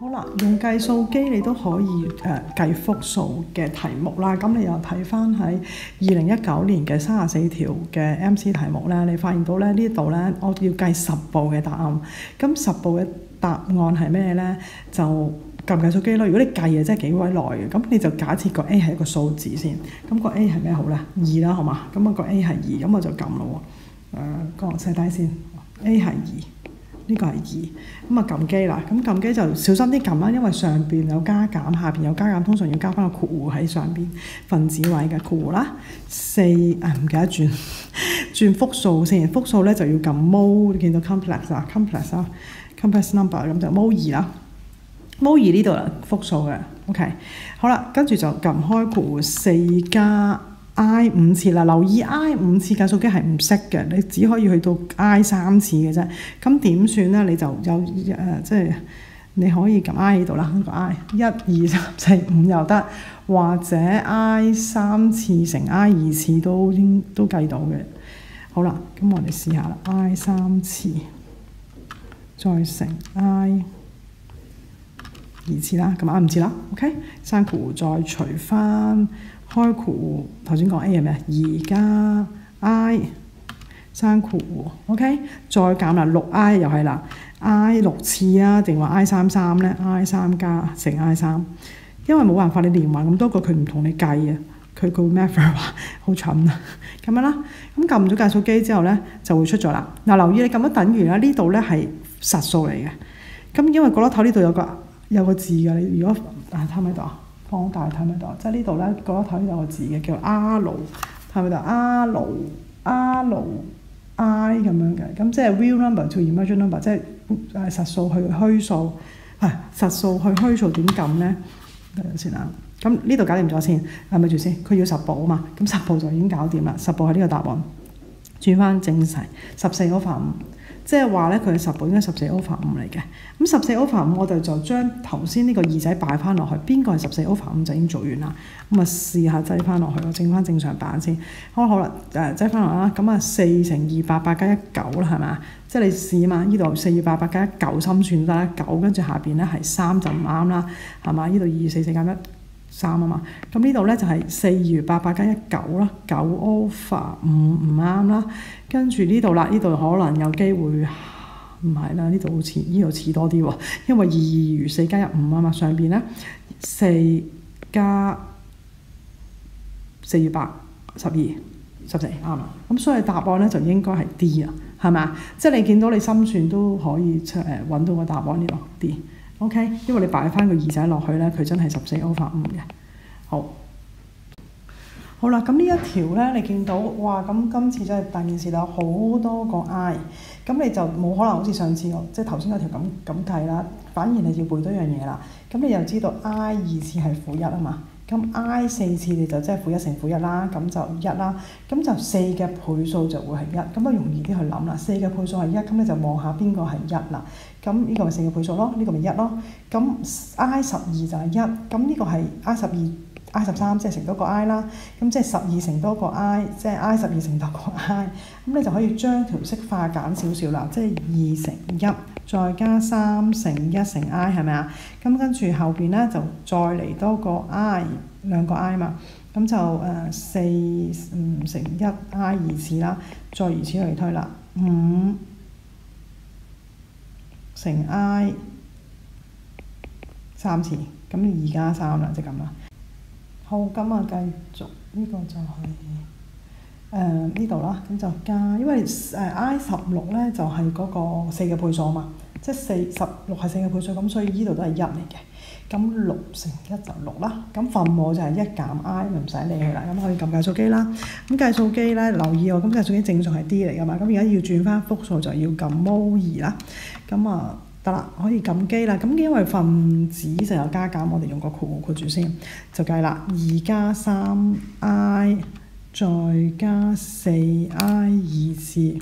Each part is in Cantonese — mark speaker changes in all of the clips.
Speaker 1: 好啦，用計數機你都可以計複數嘅題目啦。咁你又睇翻喺2019年嘅34條嘅 MC 題目咧，你發現到咧呢度咧，我要計10步嘅答案。咁10步嘅答案係咩咧？就撳計數機咯。如果你計嘅真係幾鬼耐嘅，咁你就假設個 A 係一個數字先。咁個 A 係咩好咧？2啦，好嘛？咁啊個 A 係2，咁我就撳咯喎。寫低先 ，A 係2。呢個係2，咁啊撳機啦，咁撳機就小心啲撳啦，因為上邊有加減，下邊有加減，通常要加翻個括弧喺上邊分子位嘅括弧啦。4唔記得轉複數先，複數咧就要撳 mode， 見到 complex 啊 complex number 咁就 mode 2啦，mode 2呢度啦複數嘅 ，OK 好啦，跟住就撳開括弧4加。I 5次啦，留意 I 5次計數機係唔識嘅，你只可以去到 I 3次嘅啫。咁點算咧？你就有即係你可以撳 I 呢度啦，呢個 I 1、2、3、4、5又得，或者 I 3次乘 I 2次都計到嘅。好啦，咁我哋試下啦 ，I 3次再乘 I 2次啦，咁 I 5次啦 ，OK， 刪括弧再除翻。開括弧頭先講 A 係咩？2加 I 刪括弧 ，OK， 再減啦6I 又係啦 ，I 6次啊，定話 I 3咧 ？I 3加乘 I 3，因為冇辦法你連環咁多個佢唔同你計啊，佢會 method 話好蠢啊，咁樣啦。咁撳咗計數機之後咧就會出咗啦。嗱，留意你撳咗等於啦，呢度咧係實數嚟嘅。咁因為角落頭呢度有個字㗎，你如果睇唔睇到啊？放大睇唔睇到？即係呢度咧，角落頭有個字嘅叫 R， 睇唔睇到 R、I 咁樣嘅，咁即係 real number to imaginary number， 即係實數去虛數，實數去虛數點撳咧？等陣先啦。咁呢度搞掂咗先，咪住先。佢要10步啊嘛，咁10步就已經搞掂啦。10步係呢個答案，轉翻正齊14 over 5。即係話咧，佢嘅10步應該14 over 5嚟嘅。咁14 over 5，我哋就將頭先呢個2仔擺翻落去，邊個係14 over 5就已經做完啦。咁啊試下擠翻落去，我整翻正常版先。好啦，擠翻落啦。咁啊4乘2 8加1 9啦，係咪？即係你試嘛？呢度4與8加1 9心算得啦，9跟住下邊咧係3就唔啱啦，係嘛？呢度2 4 4加1 3啊嘛。咁呢度咧就係4與8加1 9啦，9 over 5唔啱啦。跟住呢度啦，呢度可能有機會唔係啦，呢度好似呢度似多啲喎，因為2與4加1 5啊嘛，上邊咧4加4與8 12 14啱啦。咁所以答案咧就應該係 D 啊，係咪？即係你見到你心算都可以揾到個答案呢度 D。OK， 因為你擺翻個2仔落去咧，佢真係14 over 5嘅。好啦，咁呢一條咧，你見到哇，咁今次真係大件事啦，好多個 I， 咁你就冇可能好似上次即係頭先嗰條咁計啦，反而你要背多樣嘢啦。咁你又知道 I 2次係負1啊嘛，咁 I 4次你就即係負1乘負1啦，咁就1啦，咁就4嘅倍數就會係1，咁啊容易啲去諗啦。4嘅倍數係1，咁你就望下邊個係1啦。咁呢個咪4嘅倍數咯，呢個咪1咯。咁 I 12就係1，咁呢個係 I 12。I 13即係乘多個 I 啦，咁即係12乘多個 I， 即係 I 12乘多個 I， 咁你就可以將條式化簡少少啦，即係2乘1再加3乘1乘 I 係咪啊？咁跟住後邊咧就再嚟多個 I， 兩個 I 嘛，咁就4乘1 I 2次啦，再如此類推啦，5乘 I 3次，咁2加3啦，即係咁啦。好，咁啊繼續呢個就係呢度啦，咁就加，因為I 16咧就係嗰個4嘅倍數嘛，即係16係4嘅倍數，咁所以呢度都係1嚟嘅。咁6乘1就6啦，咁分母就係1減 I， 唔使理佢啦，咁可以撳計數機啦。咁計數機咧留意喎，咁計數機正數係 D 嚟噶嘛，咁而家要轉翻複數就要撳 mode 2啦，咁啊。得啦，可以撳機啦。咁因為分子就有加減，我哋用個括弧括住先，就計啦。2加3 I 再加4 I 2次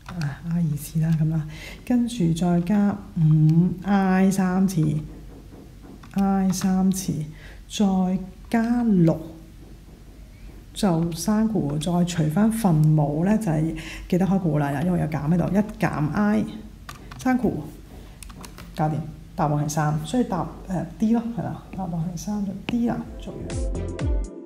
Speaker 1: ，I 2次啦咁啦。跟住再加5 I 3次 ，I 3次，再加6，就刪括弧，再除翻分母咧就係記得開括弧啦，因為有減喺度，1減 I 刪括弧。搞掂答案係3，所以答D 咯，係啦，答案係3就 D 啦，做完。